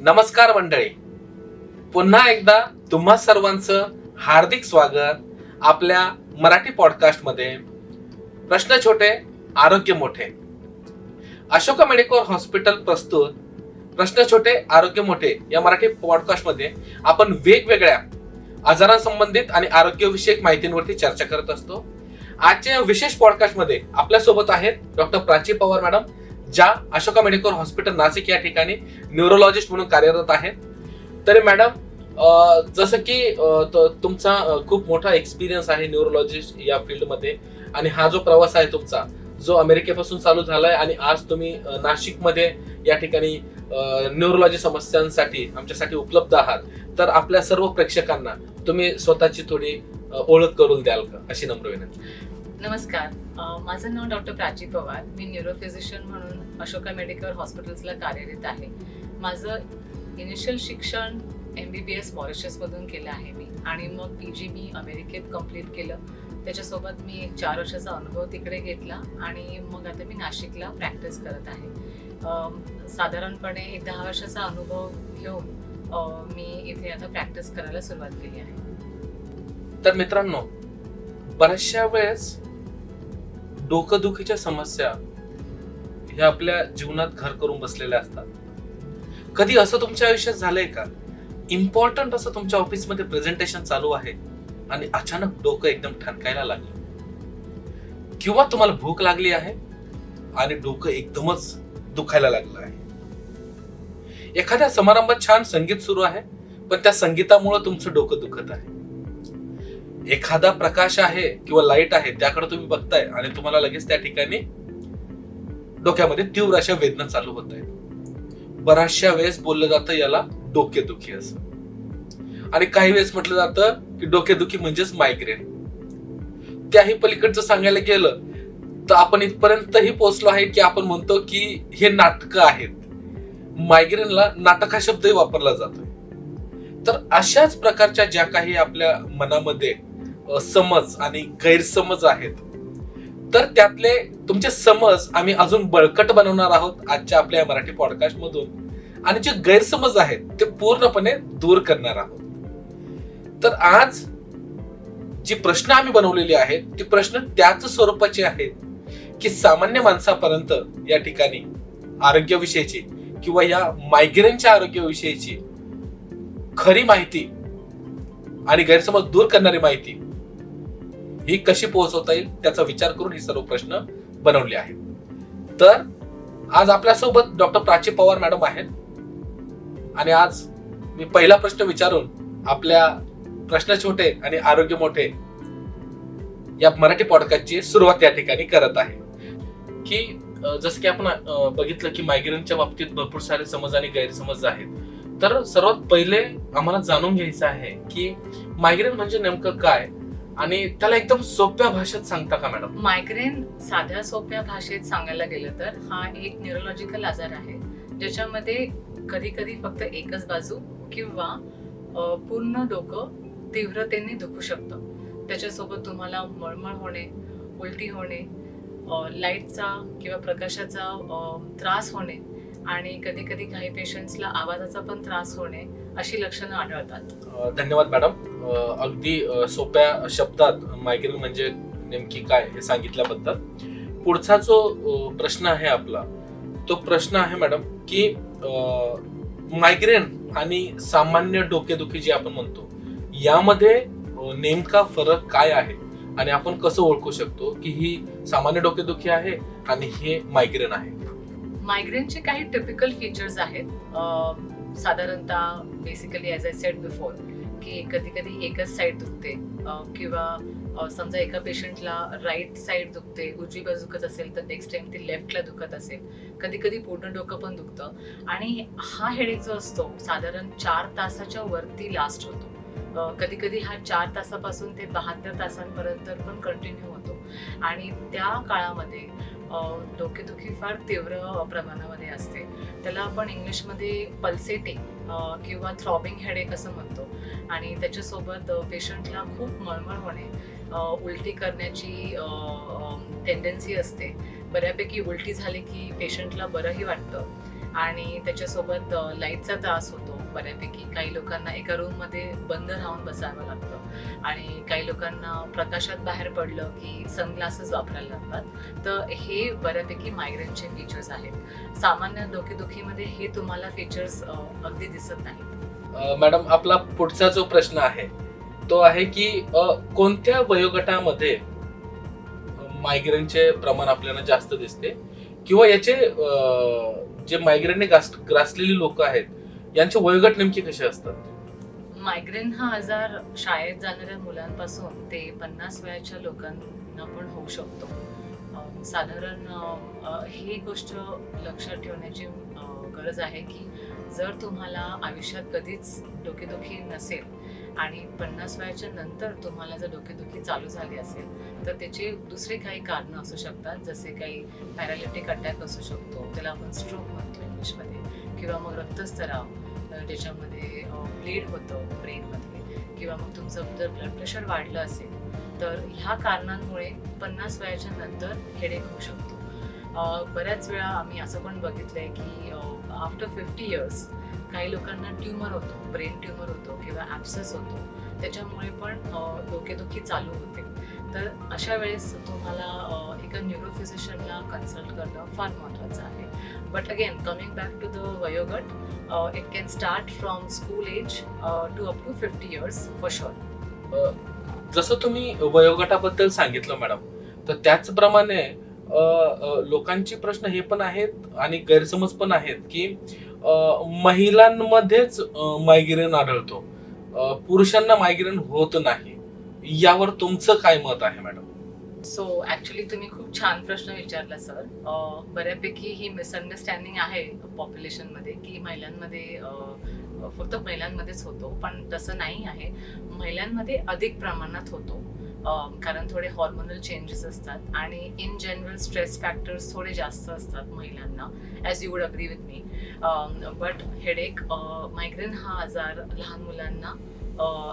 नमस्कार मंडळी, पुन्हा एकदा तुम्हा सर्वांचं हार्दिक स्वागत आपल्या मराठी पॉडकास्ट मध्ये. प्रश्न छोटे आरोग्य मोठे. अशोका मेडिकल हॉस्पिटल प्रस्तुत प्रश्न छोटे आरोग्य मोठे या मराठी पॉडकास्ट मध्ये आपण वेगवेगळ्या आजारांसंबंधित आणि आरोग्यविषयक माहितींवरती चर्चा करत असतो. आजच्या विशेष पॉडकास्ट मध्ये आपल्या सोबत आहेत डॉक्टर प्राची पवार मॅडम, ज्या अशोका मेडिकल हॉस्पिटल नाशिक या ठिकाणी न्यूरोलॉजिस्ट म्हणून कार्यरत आहेत. तरी मॅडम, जसं की तुमचा खूप मोठा एक्सपिरियन्स आहे न्यूरोलॉजिस्ट या फील्डमध्ये, आणि हा जो प्रवास आहे तुमचा जो अमेरिकेपासून चालू झालाय आणि आज तुम्ही नाशिकमध्ये या ठिकाणी न्यूरोलॉजी समस्यांसाठी आमच्यासाठी उपलब्ध आहात, तर आपल्या सर्व प्रेक्षकांना तुम्ही स्वतःची थोडी ओळख करून द्याल का, अशी नम्र विनंती. नमस्कार, माझं नाव डॉक्टर प्राची पवार. मी न्यूरोफिजिशियन म्हणून अशोका मेडिकल हॉस्पिटल्सला कार्यरत आहे. माझं इनिशियल शिक्षण MBBS मॉरिशसमधून केलं आहे मी, आणि मग PG मी अमेरिकेत कंप्लीट केलं. त्याच्यासोबत मी 4 वर्षाचा अनुभव तिकडे घेतला आणि मग आता मी नाशिकला प्रॅक्टिस करत आहे. साधारणपणे 10 वर्षाचा अनुभव घेऊन मी इथे आता प्रॅक्टिस करायला सुरुवात केली आहे. तर मित्रांनो, बऱ्याचशा वेळेस डोकंदुखीच्या समस्या ह्या आपल्या जीवनात घर करून बसलेल्या असतात. कधी असं तुमच्या आयुष्यात झालंय का, इम्पॉर्टंट असं तुमच्या ऑफिसमध्ये प्रेझेंटेशन चालू आहे आणि अचानक डोकं एकदम ठणकायला लागलं, किंवा तुम्हाला भूक लागली आहे आणि डोकं एकदमच दुखायला लागलं आहे. एखाद्या समारंभात छान संगीत सुरू आहे, पण त्या संगीतामुळे तुमचं डोकं दुखत आहे. एखादा प्रकाश आहे किंवा लाईट आहे, त्याकडे तुम्ही बघताय आणि तुम्हाला लगेच त्या ठिकाणी डोक्यामध्ये तीव्र अशा वेदना चालू होत आहेत. बऱ्याचशा वेळेस बोललं जातं याला डोकेदुखी असं, आणि काही वेळेस म्हटलं जातं की डोकेदुखी म्हणजेच मायग्रेन. त्याही पलीकडचं सांगायला गेलं तर आपण इथपर्यंतही पोहोचलो आहे की आपण म्हणतो की हे नाटकं आहेत. मायग्रेनला नाटक हा शब्दही वापरला जातोय. तर अशाच प्रकारच्या ज्या काही आपल्या मनामध्ये समज आणि गैरसमज आहेत, तर त्यातले तुमचे समज आम्ही अजून बळकट बनवणार आहोत आजच्या आपल्या मराठी पॉडकास्ट मधून, आणि जे गैरसमज आहेत ते पूर्णपणे दूर करणार आहोत. तर आज जी प्रश्न आम्ही बनवलेली आहेत ती प्रश्न त्याच स्वरूपाचे आहेत की सामान्य माणसापर्यंत या ठिकाणी आरोग्याविषयीची किंवा या मायग्रेनच्या आरोग्याविषयीची खरी माहिती आणि गैरसमज दूर करणारी माहिती ही कशी पोहोचवता येईल त्याचा विचार करून ही सर्व प्रश्न बनवले आहेत. तर आज आपल्यासोबत डॉक्टर प्राची पवार मॅडम आहेत, आणि आज मी पहिला प्रश्न विचारून आपल्या प्रश्न छोटे आणि आरोग्य मोठे या मराठी पॉडकास्टची सुरुवात या ठिकाणी करत आहे. की जसं की आपण बघितलं की मायग्रेनच्या बाबतीत भरपूर सारे समज आणि गैरसमज आहेत. तर सर्वात पहिले आम्हाला जाणून घ्यायचं आहे की मायग्रेन म्हणजे नेमकं काय, आणि त्याला एकदम सोप्या भाषेत सांगता का मॅडम? मायग्रेन साध्या सोप्या भाषेत सांगायला गेलं तर हा एक न्यूरोलॉजिकल आजार आहे, ज्याच्यामध्ये कधी कधी फक्त एकच बाजू किंवा पूर्ण डोकं तीव्रतेने दुखू शकतं. त्याच्यासोबत तुम्हाला मळमळ होणे, उलटी होणे, लाईटचा किंवा प्रकाशाचा त्रास होणे, आणि कधी कधी काही पेशंट्सला आवाजाचा पण त्रास होणे, अशी लक्षणं आढळतात. धन्यवाद मॅडम, अगदी सोप्या शब्दात मायग्रेन म्हणजे नेमकी काय हे सांगितल्याबद्दल. पुढचा जो प्रश्न आहे आपला, तो प्रश्न आहे मॅडम की मायग्रेन आणि सामान्य डोकेदुखी जी आपण म्हणतो यामध्ये नेमका फरक काय आहे, आणि आपण कसं ओळखू शकतो की ही सामान्य डोकेदुखी आहे आणि हे मायग्रेन आहे? मायग्रेनचे काही टिपिकल फीचर्स आहेत. साधारणतः basically as I said before की कधी कधी एकच साईड दुखते, किंवा समजा एका पेशंटला राईट साईड दुखते, उजवी बाजू दुखत असेल तर नेक्स्ट टाइम ती लेफ्टला दुखत असेल. कधी कधी पूर्ण डोकं पण दुखतं, आणि हा हेडेक जो असतो साधारण 4 तासाच्या वरती लास्ट होतो. कधी कधी हा 4 तासापासून ते 72 तासांपर्यंत पण कंटिन्यू होतो, आणि त्या काळामध्ये डोकेदुखी फार तीव्र प्रमाणामध्ये असते. त्याला आपण इंग्लिशमध्ये पल्सेटिंग किंवा थ्रॉबिंग हेडेक असं म्हणतो, आणि त्याच्यासोबत पेशंटला खूप मळमळ होणे, उलटी करण्याची टेंडन्सी असते. बऱ्यापैकी उलटी झाली की पेशंटला बरंही वाटतं, आणि त्याच्यासोबत लाईटचा त्रास होतो बऱ्यापैकी. काही लोकांना एका रूममध्ये बंद राहून बसावं लागतं आणि काही लोकांना प्रकाशात बाहेर पडलं की सनग्लासेस वापरायला लागतात. तर हे बऱ्यापैकी मायग्रेनचे फीचर्स आहेत. सामान्य डोकेदुखीमध्ये हे तुम्हाला फीचर्स अगदी दिसत नाहीत. मॅडम, आपला पुढचा जो प्रश्न आहे तो आहे की कोणत्या वयोगटामध्ये मायग्रेनचे प्रमाण आपल्याला जास्त दिसते, किंवा याचे जे मायग्रेनने ग्रासलेली लोक आहेत यांचे वयोगट नेमके कसे असतात? मायग्रेन हा आजार शाळेत जाणाऱ्या मुलांपासून ते 50 वयाच्या लोकांना पण होऊ शकतो. साधारण ही गोष्ट लक्षात ठेवण्याची गरज आहे की जर तुम्हाला आयुष्यात कधीच डोकेदुखी नसेल आणि 50 वयाच्या नंतर तुम्हाला जर डोकेदुखी चालू झाली असेल तर त्याचे दुसरे काही कारणं असू शकतात, जसे काही पॅरालिटिक अटॅक असू शकतो, त्याला आपण स्ट्रोक म्हणतो इंग्लिशमध्ये, किंवा मग रक्तस्राव ज्याच्यामध्ये ब्लीड होतं ब्रेनमध्ये, किंवा मग तुमचं जर ब्लड प्रेशर वाढलं असेल तर ह्या कारणांमुळे 50 वयाच्या नंतर हेडेक होऊ शकतो. बऱ्याच वेळा आम्ही असं पण बघितलंय की आफ्टर 50 इयर्स काही लोकांना ट्यूमर होतो, ब्रेन ट्यूमर होतो किंवा ॲब्सेस होतो, त्याच्यामुळे पण डोकेदुखी चालू होते. तर अशा वेळेस तुम्हाला एका न्यूरोफिजिशियनला कन्सल्ट करणं फार महत्त्वाचं आहे. But again coming back to the वयोगट, it can start from school age two up to 50 years for sure. जसं तुम्ही वयोगटाबद्दल सांगितलं मॅडम, तर त्याचप्रमाणे लोकांचे प्रश्न हे पण आहेत आणि गैरसमज पण आहेत की महिलांमध्येच मायग्रेन आढळतो, पुरुषांना मायग्रेन होत नाही. यावर तुमचं काय मत आहे मॅडम? सो ॲक्च्युली तुम्ही खूप छान प्रश्न विचारला सर. बऱ्यापैकी ही मिसअंडरस्टँडिंग आहे पॉप्युलेशनमध्ये की महिलांमध्ये फक्त महिलांमध्येच होतो, पण तसं नाही आहे. महिलांमध्ये अधिक प्रमाणात होतो कारण थोडे हॉर्मोनल चेंजेस असतात आणि इन जनरल स्ट्रेस फॅक्टर्स थोडे जास्त असतात महिलांना, as you would agree with me. But headache, migraine हा आजार लहान मुलांना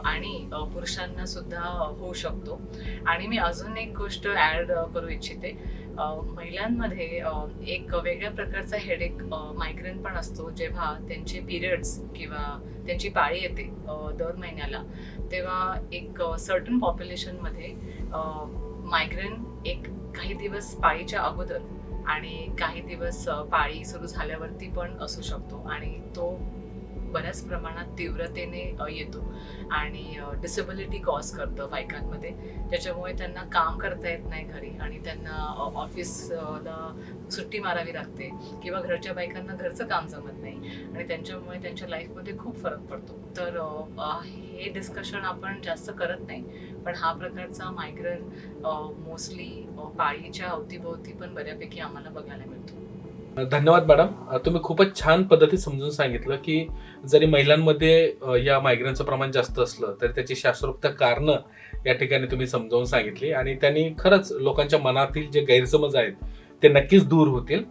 आणि पुरुषांना सुद्धा होऊ शकतो. आणि मी अजून एक गोष्ट ॲड करू इच्छिते. महिलांमध्ये एक वेगळ्या प्रकारचा हेडेक मायग्रेन पण असतो जेव्हा त्यांचे पिरियड्स किंवा त्यांची पाळी येते दर महिन्याला, तेव्हा एक सर्टन पॉप्युलेशनमध्ये मायग्रेन एक काही दिवस पाळीच्या अगोदर आणि काही दिवस पाळी सुरू झाल्यावरती पण असू शकतो आणि तो बऱ्याच प्रमाणात तीव्रतेने येतो आणि डिसेबिलिटी कॉज करतं बायकांमध्ये, ज्याच्यामुळे त्यांना काम करता येत नाही घरी आणि त्यांना ऑफिसला सुट्टी मारावी लागते किंवा घरच्या बायकांना घरचं काम जमत नाही आणि त्यांच्यामुळे त्यांच्या लाईफमध्ये खूप फरक पडतो. तर हे डिस्कशन आपण जास्त करत नाही, पण हा प्रकारचा मायग्रेन मोस्टली पाळीच्या अवतीभोवती पण बऱ्यापैकी आम्हाला बघायला मिळतो. धन्यवाद मॅडम, तुम्ही खूपच छान पद्धतीत समजून सांगितलं की जरी महिलांमध्ये या मायग्रेनचं प्रमाण जास्त असलं तरी त्याची शास्त्रोक्त कारणं या ठिकाणी तुम्ही समजावून सांगितली आणि त्यांनी खरंच लोकांच्या मनातील जे गैरसमज आहेत ते नक्कीच दूर होतील.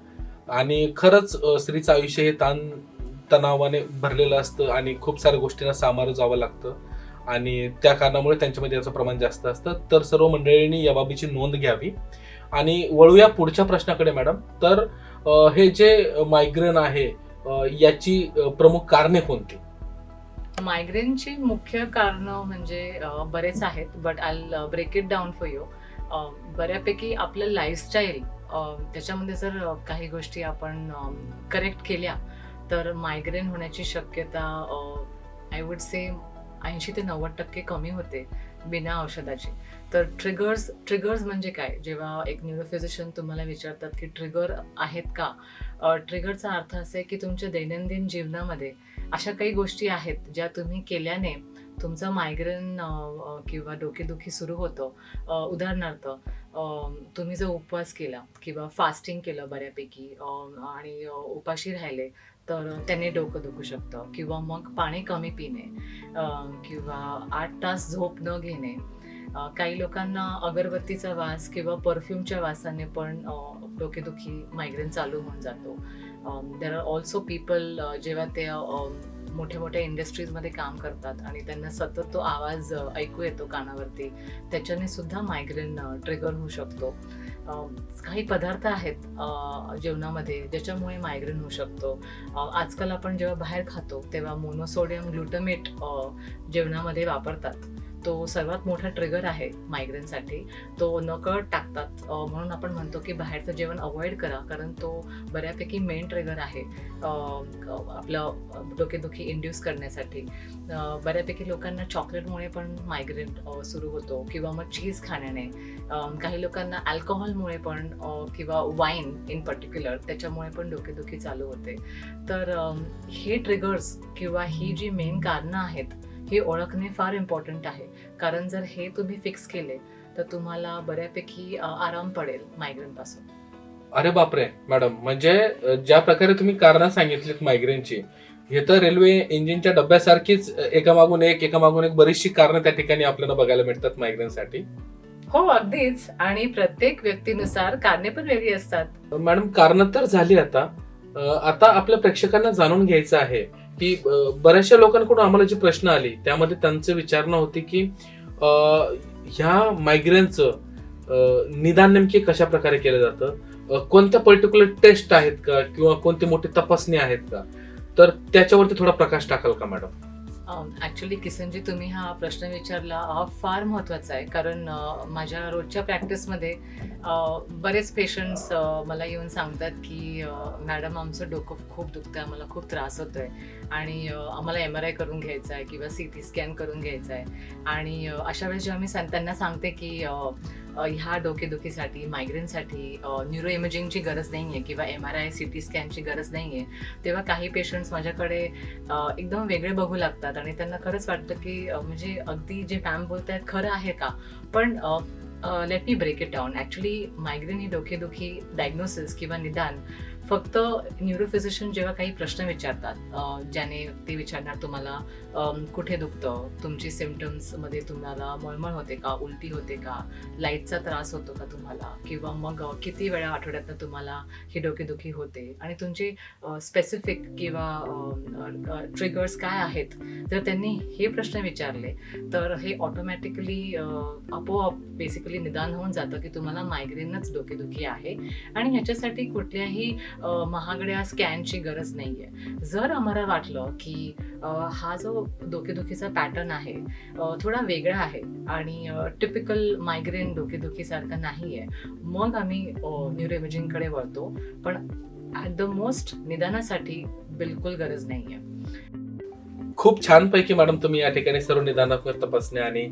आणि खरंच स्त्रीचं आयुष्य हे तणावाने भरलेलं असतं आणि खूप साऱ्या गोष्टींना सामोरं जावं लागतं आणि त्या कारणामुळे त्यांच्यामध्ये याचं प्रमाण जास्त असतं. तर सर्व मंडळींनी या बाबीची नोंद घ्यावी. आणि वळूया पुढच्या प्रश्नाकडे मॅडम. तर हे जे मायग्रेन आहे याची प्रमुख कारणे कोणती? मायग्रेनची मुख्य कारणं म्हणजे बरेच आहेत, but I break it down for you. बऱ्यापैकी आपलं लाईफस्टाईल त्याच्यामध्ये जर काही गोष्टी आपण करेक्ट केल्या तर मायग्रेन होण्याची शक्यता आय वुड से 80 ते 90% कमी होते बिना औषधाची. तर ट्रिगर्स म्हणजे काय? जेव्हा एक न्यूरोफिजिशियन तुम्हाला विचारतात की ट्रिगर आहेत का, ट्रिगरचा अर्थ असा आहे की तुमच्या दैनंदिन जीवनामध्ये अशा काही गोष्टी आहेत ज्या तुम्ही केल्याने तुमचं मायग्रेन किंवा डोकेदुखी सुरू होतं. उदाहरणार्थ तुम्ही जर उपवास केला किंवा फास्टिंग केलं बऱ्यापैकी आणि उपाशी राहिले तर त्याने डोकं दुखू शकतं, किंवा मग पाणी कमी पिणे किंवा 8 तास झोप न घेणे. काही लोकांना अगरबत्तीचा वास किंवा परफ्यूमच्या वासाने पण डोकेदुखी मायग्रेन चालू होऊन जातो. देर आर ऑल्सो पीपल जेव्हा ते मोठ्या मोठ्या इंडस्ट्रीजमध्ये काम करतात आणि त्यांना सतत तो आवाज ऐकू येतो कानावरती, त्याच्याने सुद्धा मायग्रेन ट्रिगर होऊ शकतो. काही पदार्थ आहेत जेवणामध्ये ज्याच्यामुळे मायग्रेन होऊ शकतो. आजकाल आपण जेव्हा बाहेर खातो तेव्हा मोनोसोडियम ग्लुटामेट जेवणामध्ये वापरतात. तो सर्वात मोठा ट्रिगर आहे मायग्रेनसाठी. तो नकळत टाकतात, म्हणून आपण म्हणतो की बाहेरचं जेवण अवॉइड करा, कारण तो बऱ्यापैकी मेन ट्रिगर आहे आपलं डोकेदुखी इंड्यूस करण्यासाठी. बऱ्यापैकी लोकांना चॉकलेटमुळे पण मायग्रेन सुरू होतो, किंवा मग चीज खाण्याने. काही लोकांना अल्कोहोलमुळे पण किंवा वाईन इन पर्टिक्युलर त्याच्यामुळे पण डोकेदुखी चालू होते. तर हे ट्रिगर्स किंवा ही जी मेन कारणं आहेत हे ओळखणे फार इम्पॉर्टंट आहे, कारण जर हे तुम्ही फिक्स केले तर तुम्हाला बऱ्यापैकी आराम पडेल मायग्रेनपासून. अरे बापरे मॅडम, म्हणजे ज्या प्रकारे तुम्ही कारणं सांगितलीत मायग्रेनची, हे तर रेल्वे इंजिनच्या डब्यासारखीच एकामागून एक बरीचशी कारणं त्या ठिकाणी आपल्याला बघायला मिळतात मायग्रेनसाठी. हो, अगदीच. आणि प्रत्येक व्यक्तीनुसार कारणे पण वेगळी असतात. मॅडम, कारणं तर झाली. आता आपल्या प्रेक्षकांना जाणून घ्यायचं आहे की बऱ्याचशा लोकांकडून आम्हाला जी प्रश्न आली त्यामध्ये त्यांचं विचारणं होती की ह्या मायग्रेनचं निदान नेमके कशा प्रकारे केलं जातं, कोणत्या पर्टिक्युलर टेस्ट आहेत का किंवा कोणती मोठी तपासणी आहेत का, तर त्याच्यावरती थोडा प्रकाश टाकाल का मॅडम? ॲक्च्युली किसनजी, तुम्ही हा प्रश्न विचारला हा फार महत्त्वाचा आहे, कारण माझ्या रोजच्या प्रॅक्टिसमध्ये बरेच पेशंट्स मला येऊन सांगतात की मॅडम, आमचं डोकं खूप दुखतं आहे, आम्हाला खूप त्रास होतो आहे आणि आम्हाला MRI करून घ्यायचा आहे किंवा CT स्कॅन करून घ्यायचा आहे. आणि अशा वेळेस जेव्हा मी त्यांना सांगते की ह्या डोकेदुखीसाठी, मायग्रेनसाठी न्यूरो इमेजिंगची गरज नाही आहे किंवा MRI CT स्कॅनची गरज नाही आहे, तेव्हा काही पेशंट्स माझ्याकडे एकदम वेगळे बघू लागतात आणि त्यांना खरंच वाटतं की म्हणजे अगदी जे मॅम बोलत आहेत खरं आहे का. पण let me break it down. Actually migraine ही डोकेदुखी डायग्नोसिस किंवा निदान फक्त न्यूरोफिजिशियन जेव्हा काही प्रश्न विचारतात, ज्याने ते विचारणार तुम्हाला कुठे दुखतं, तुमची सिम्पटम्समध्ये तुम्हाला मळमळ होते का, उलटी होते का, लाईटचा त्रास होतो का तुम्हाला, किंवा मग किती वेळा आठवड्यातनं तुम्हाला ही डोकेदुखी होते आणि तुमचे स्पेसिफिक किंवा ट्रिगर्स काय आहेत. जर त्यांनी हे प्रश्न विचारले तर हे ऑटोमॅटिकली आपोआप बेसिकली निदान होऊन जातं की तुम्हाला मायग्रेनच डोकेदुखी आहे आणि ह्याच्यासाठी कुठल्याही महागड्या स्कॅनची गरज नाही आहे. जर आम्हाला वाटलं की हा जो डोकेदुखीचा पॅटर्न आहे थोडा वेगळा आहे आणि टिपिकल मायग्रेन डोकेदुखीसारखा नाही आहे, मग आम्ही न्यूरो इमेजिंगकडे वळतो. पण ॲट द मोस्ट निदानासाठी बिलकुल गरज नाही आहे. खूप छानपैकी मॅडम तुम्ही या ठिकाणी सर्व निदानात्मक तपासण्या आणि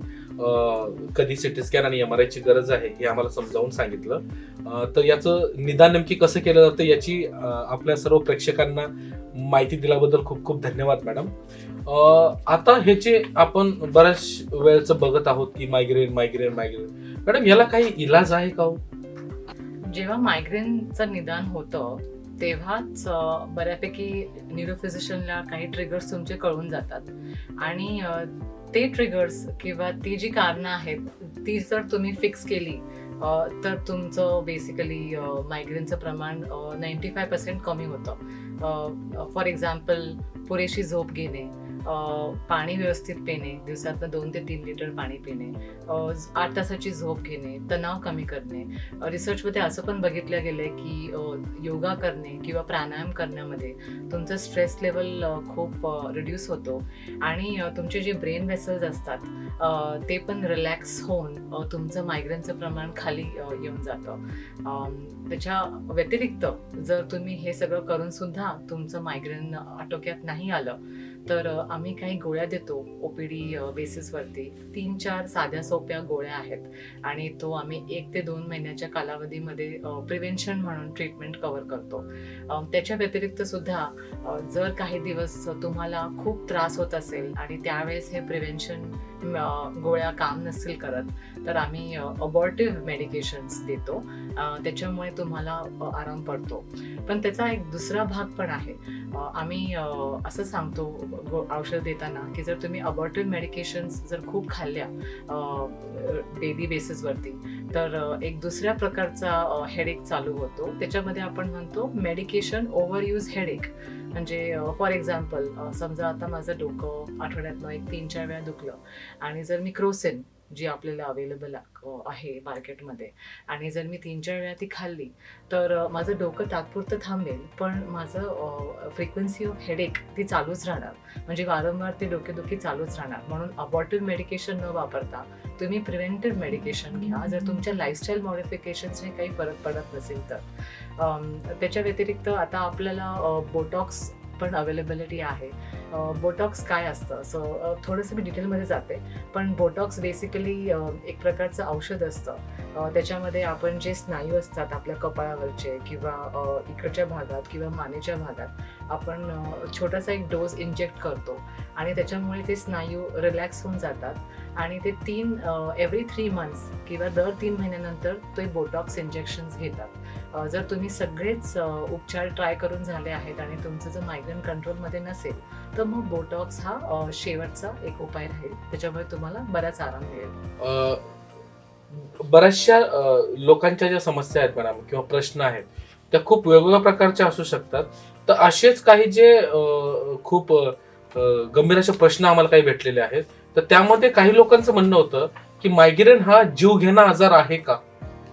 कधी CT स्कॅन आणि MRI ची गरज आहे हे आम्हाला समजावून सांगितलं. तर याचं निदान नेमकी कसं केलं जातं याची आपल्या सर्व प्रेक्षकांना माहिती दिल्याबद्दल खूप खूप धन्यवाद मॅडम. आता हे जे आपण बऱ्याच वेळचं बघत आहोत की मायग्रेन मॅडम, याला काही इलाज आहे का हो? जेव्हा मायग्रेनचं निदान होतं तेव्हाच बऱ्यापैकी न्यूरोफिजिशियनला काही ट्रिगर्स तुमचे कळून जातात आणि ते ट्रिगर्स किंवा ती जी कारणं आहेत ती जर तुम्ही फिक्स केली तर तुमचं बेसिकली मायग्रेनचं प्रमाण 95% कमी होतं. फॉर एक्झाम्पल, पुरेशी झोप घेणे, पाणी व्यवस्थित पिणे, दिवसातनं 2 ते 3 लिटर पाणी पिणे, 8 तासाची झोप घेणे, तणाव कमी करणे. रिसर्चमध्ये असं पण बघितलं गेलं आहे की योगा करणे किंवा प्राणायाम करण्यामध्ये तुमचं स्ट्रेस लेवल खूप रिड्यूस होतो आणि तुमचे जे ब्रेन वेसल्स असतात ते पण रिलॅक्स होऊन तुमचं मायग्रेनचं प्रमाण खाली येऊन जातं. त्याच्या व्यतिरिक्त जर तुम्ही हे सगळं करून सुद्धा तुमचं मायग्रेन आटोक्यात नाही आलं तर आम्ही काही गोळ्या देतो OPD बेसिसवरती. 3-4 साध्या सोप्या गोळ्या आहेत आणि तो आम्ही 1 ते 2 महिन्याच्या कालावधीमध्ये प्रिव्हेन्शन म्हणून ट्रीटमेंट कव्हर करतो. त्याच्या व्यतिरिक्त सुद्धा जर काही दिवस तुम्हाला खूप त्रास होत असेल आणि त्यावेळेस हे प्रिव्हेन्शन गोळ्या काम नसतील करत तर आम्ही अबॉर्टिव्ह मेडिकेशन्स देतो. त्याच्यामुळे तुम्हाला आराम पडतो. पण त्याचा एक दुसरा भाग पण आहे. आम्ही असं सांगतो औषध देताना की जर तुम्ही अबॉर्टिव्ह मेडिकेशन्स जर खूप खाल्ल्या डेली बेसिसवरती तर एक दुसऱ्या प्रकारचा हेडेक चालू होतो. त्याच्यामध्ये आपण म्हणतो मेडिकेशन ओव्हर यूज हेडेक. म्हणजे फॉर एक्झाम्पल, समजा आता माझं डोकं आठवड्यातनं 3-4 वेळा दुखलं आणि जर मी क्रोसिन जी आपल्याला अवेलेबल आहे मार्केटमध्ये, आणि जर मी 3-4 वेळा ती खाल्ली तर माझं डोकं तात्पुरतं थांबेल, पण माझं फ्रिक्वेन्सी ऑफ हेडेक ती चालूच राहणार. म्हणजे वारंवार ती डोकेदुखी चालूच राहणार. म्हणून अबॉर्टिव्ह मेडिकेशन न वापरता तुम्ही प्रिव्हेंटिव्ह मेडिकेशन घ्या, जर तुमच्या लाईफस्टाईल मॉडिफिकेशन्सने काही फरक पडत नसेल तर. त्याच्या व्यतिरिक्त आता आपल्याला बोटॉक्स पण अवेलेबिलिटी आहे. बोटॉक्स काय असतं असं थोडंसं मी डिटेलमध्ये जाते, पण बोटॉक्स बेसिकली एक प्रकारचं औषध असतं. त्याच्यामध्ये आपण जे स्नायू असतात आपल्या कपाळावरचे किंवा इकडच्या भागात किंवा मानेच्या भागात आपण छोटासा एक डोस इंजेक्ट करतो, आणि त्याच्यामुळे ते स्नायू रिलॅक्स होऊन जातात, आणि ते एव्हरी 3 मंथ्स किंवा दर 3 महिन्यानंतर ते बोटॉक्स इंजेक्शन्स घेतात. जर तुम्ही सगळेच उपचार ट्राय करून झाले आहेत आणि तुमचं जर मायग्रेन कंट्रोलमध्ये नसेल तर मग बोटॉक्स हा शेवटचा एक उपाय राहील. त्याच्यामुळे तुम्हाला बराच आराम मिळेल. बऱ्याचशा लोकांच्या ज्या समस्या आहेत मॅडम किंवा प्रश्न आहेत त्या खूप वेगवेगळ्या प्रकारच्या असू शकतात. तर असेच काही जे खूप गंभीर असे प्रश्न आम्हाला काही भेटलेले आहेत, तर त्यामध्ये काही लोकांचं म्हणणं होतं की मायग्रेन हा जीवघेणा आजार आहे का?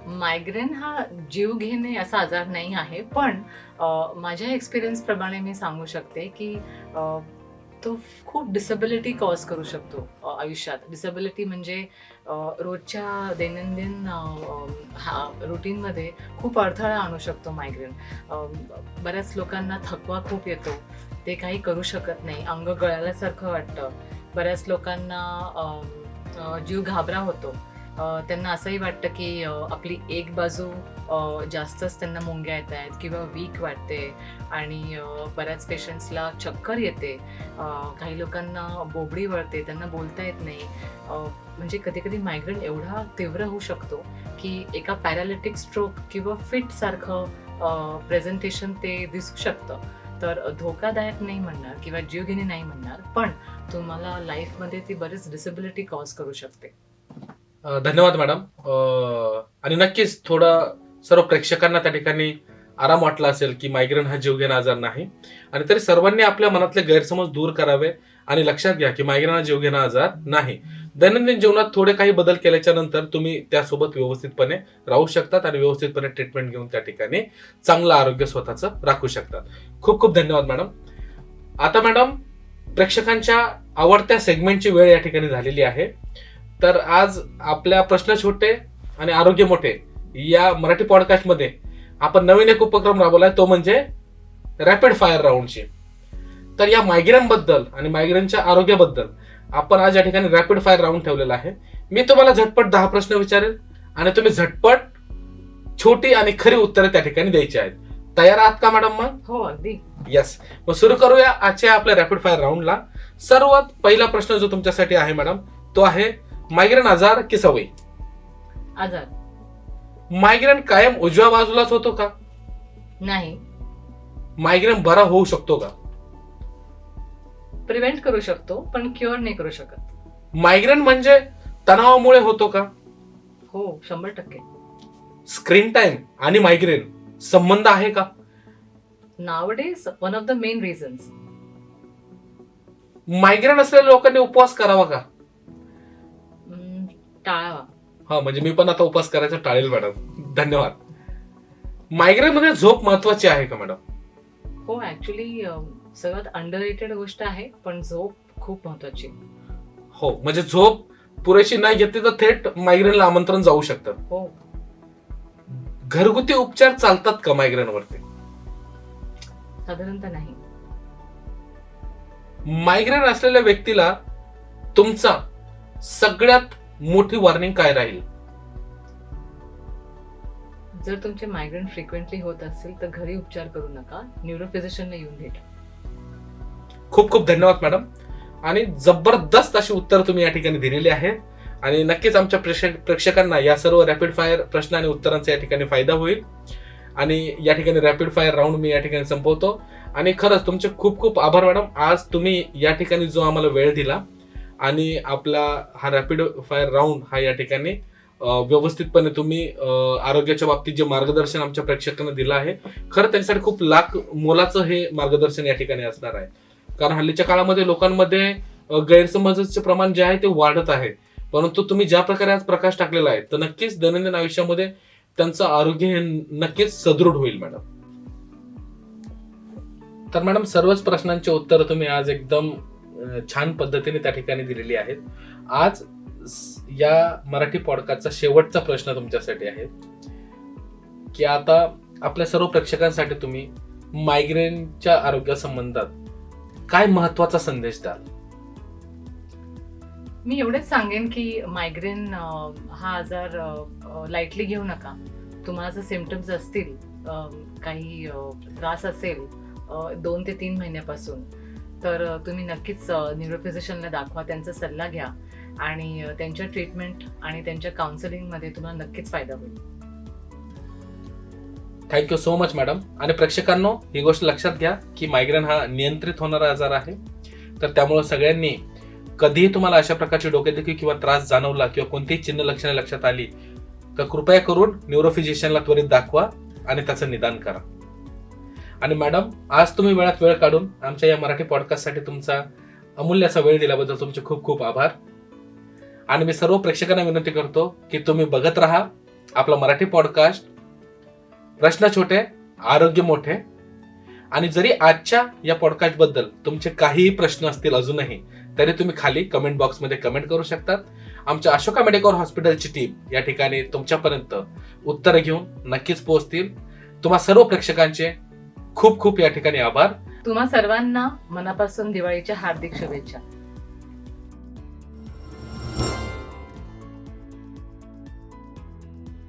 मायग्रेन हा जीव घेणे असा आजार नाही आहे, पण माझ्या एक्सपिरियन्स प्रमाणे मी सांगू शकते की तो खूप डिसेबिलिटी कॉज करू शकतो आयुष्यात. डिसेबिलिटी म्हणजे रोजच्या दैनंदिन रुटीनमध्ये खूप अडथळा आणू शकतो मायग्रेन. बऱ्याच लोकांना थकवा खूप येतो, ते काही करू शकत नाही, अंग गळाल्यासारखं वाटतं. बऱ्याच लोकांना जीव घाबरा होतो. त्यांना असंही वाटतं की आपली एक बाजू जास्तच त्यांना मुंग्या येत आहेत किंवा वीक वाटते, आणि बऱ्याच पेशंट्सला चक्कर येते. काही लोकांना बोबडी वळते, त्यांना बोलता येत नाही. म्हणजे कधी कधी मायग्रेन एवढा तीव्र होऊ शकतो की एका पॅरालिटिक स्ट्रोक किंवा फिट सारखं प्रेझेंटेशन ते दिसू शकतं. तर धोकादायक नाही म्हणणार किंवा जीवघेणी नाही म्हणणार, पण तुम्हाला लाईफमध्ये ती बरीच डिसेबिलिटी कॉज करू शकते. धन्यवाद मॅडम. आणि नक्कीच थोडा सर्व प्रेक्षकांना त्या ठिकाणी आराम वाटला असेल की मायग्रेन हा जीवघेणा आजार नाही, आणि तरी सर्वांनी आपल्या मनातले गैरसमज दूर करावे आणि लक्षात घ्या की मायग्रेन हा जीवघेणा आजार नाही. दैनंदिन जीवनात थोडे काही बदल केल्याच्या नंतर तुम्ही त्यासोबत व्यवस्थितपणे राहू शकतात आणि व्यवस्थितपणे ट्रीटमेंट घेऊन त्या ठिकाणी चांगलं आरोग्य स्वतःचं राखू शकतात. खूप खूप धन्यवाद मॅडम. आता मॅडम, प्रेक्षकांच्या आवडत्या सेगमेंटची वेळ या ठिकाणी झालेली आहे. तर आज आपल्या प्रश्न छोटे आणि आरोग्य मोठे या मराठी पॉडकास्टमध्ये आपण नवीन एक उपक्रम राबवलाय, तो म्हणजे रॅपिड फायर राऊंडची. तर या मायग्रेन बद्दल आणि मायग्रेनच्या आरोग्याबद्दल आपण आज या ठिकाणी रॅपिड फायर राऊंड ठेवलेला आहे. मी तुम्हाला झटपट 10 प्रश्न विचारेल आणि तुम्ही झटपट छोटी आणि खरी उत्तरे त्या ठिकाणी द्यायची आहेत. तयार आहात का मॅडम? मग हो, अगदी. येस. मग सुरू करूया आजच्या आपल्या रॅपिड फायर राऊंडला. सर्वात पहिला प्रश्न जो तुमच्यासाठी आहे मॅडम, तो आहे मायग्रेन आजार की सवय? आजार. मायग्रेन कायम उजव्या बाजूलाच होतो का? नाही. मायग्रेन बरा होऊ शकतो का? प्रिव्हेंट करू शकतो, पण क्युअर नाही करू शकत. मायग्रेन म्हणजे तणावामुळे होतो का? हो, 100%. स्क्रीन टाइम आणि मायग्रेन संबंध आहे का? Nowadays one of the main reasons. Migraine असलेल्या लोकांनी उपवास करावा का? टाळावा. हा, म्हणजे मी पण आता उपवास करायचा टाळेल मॅडम. धन्यवाद. मायग्रेन मध्ये झोप महत्वाची आहे का मॅडम? हो, ऍक्च्युली सगळ्यात अंडररेटेड गोष्ट आहे, पण झोप खूप महत्वाची. हो, म्हणजे झोप पुरेशी नाही घेतली तर थेट मायग्रेनला आमंत्रण जाऊ शकतं. हो. घरगुती उपचार चालतात का मायग्रेनवरती? साधारणतः नाही. मायग्रेन असलेल्या व्यक्तीला तुमचा सगळ्यात मोठी वॉर्निंग काय राहील? जर तुमचे मायग्रेन फ्रिक्वेंटली होत असेल तर घरी उपचार करू नका, न्यूरोफिजिशियनला येऊन भेटा. खूप खूप धन्यवाद मॅडम. आणि जबरदस्त अशी उत्तर तुम्ही या ठिकाणी दिलेली आहेत, आणि नक्कीच आमच्या प्रेक्षकांना या सर्व रॅपिड फायर प्रश्न आणि उत्तरांचा या ठिकाणी फायदा होईल. आणि या ठिकाणी रॅपिड फायर राऊंड मी या ठिकाणी संपवतो. आणि खरंच तुमचे खूप खूप आभार मॅडम. आज तुम्ही या ठिकाणी जो आम्हाला वेळ दिला आणि आपला हा रॅपिड फायर राऊंड हा या ठिकाणी व्यवस्थितपणे तुम्ही आरोग्याच्या बाबतीत जे मार्गदर्शन आमच्या प्रेक्षकांना दिलं आहे, खरं त्यांच्यासाठी खूप लाख मोलाचं हे मार्गदर्शन या ठिकाणी असणार आहे. कारण हल्लीच्या काळामध्ये लोकांमध्ये गैरसमजाचे प्रमाण जे आहे ते वाढत आहे. परंतु तुम्ही ज्या प्रकारे आज प्रकाश टाकलेला आहे तर नक्कीच दैनंदिन आयुष्यामध्ये त्यांचं आरोग्य हे नक्कीच सदृढ होईल मॅडम. तर मॅडम सर्वच प्रश्नांची उत्तरं तुम्ही आज एकदम छान पद्धतीने त्या ठिकाणी दिलेली आहेत. आज या मराठी पॉडकास्टचा शेवटचा प्रश्न तुमच्यासाठी आहे की आता आपल्या सर्व प्रेक्षकांसाठी तुम्ही मायग्रेनच्या आरोग्यासंबंधात काय महत्वाचा संदेश द्याल? मी एवढेच सांगेन की मायग्रेन हा आजार लाईटली घेऊ नका. तुम्हाला जर सिम्पटम्स असतील, काही त्रास असेल 2 ते 3 महिन्यापासून, तर तुम्ही नक्कीच न्यूरोफिजिशियनला दाखवा, त्यांचा सल्ला घ्या आणि त्यांच्या ट्रीटमेंट आणि त्यांच्या काउन्सिलिंगमध्ये तुम्हाला नक्कीच फायदा होईल. Thank you so much madam. आणि प्रेक्षकांनो, ही गोष्ट लक्षात घ्या की मायग्रेन हा नियंत्रित होणारा आजार आहे. तर त्यामुळे सगळ्यांनी कधीही तुम्हाला अशा प्रकारची डोकेदुखी किंवा त्रास जाणवला किंवा कोणतीही चिन्ह लक्षणे लक्षात आली तर कृपया करून न्यूरोफिजिशियनला त्वरित दाखवा आणि त्याचं निदान करा. आणि मॅडम, आज तुम्ही वेळात वेळ काढून आमच्या या मराठी पॉडकास्टसाठी तुमचा अमूल्य असा वेळ दिल्याबद्दल तुमचे खूप खूप आभार. आणि मी सर्व प्रेक्षकांना विनंती करतो की तुम्ही बघत राहा आपला मराठी पॉडकास्ट प्रश्न छोटे आरोग्य मोठे. आणि जरी आजच्या या पॉडकास्ट बद्दल तुमचे काहीही प्रश्न असतील अजूनही, तरी तुम्ही खाली कमेंट बॉक्समध्ये कमेंट करू शकतात. आमच्या अशोका मेडिकल हॉस्पिटलची टीम या ठिकाणी तुमच्यापर्यंत उत्तरं घेऊन नक्कीच पोहोचतील. तुम्हा सर्व प्रेक्षकांचे खूप खूप या ठिकाणी आभार. तुम्हा सर्वांना मनापासून दिवाळीच्या हार्दिक शुभेच्छा.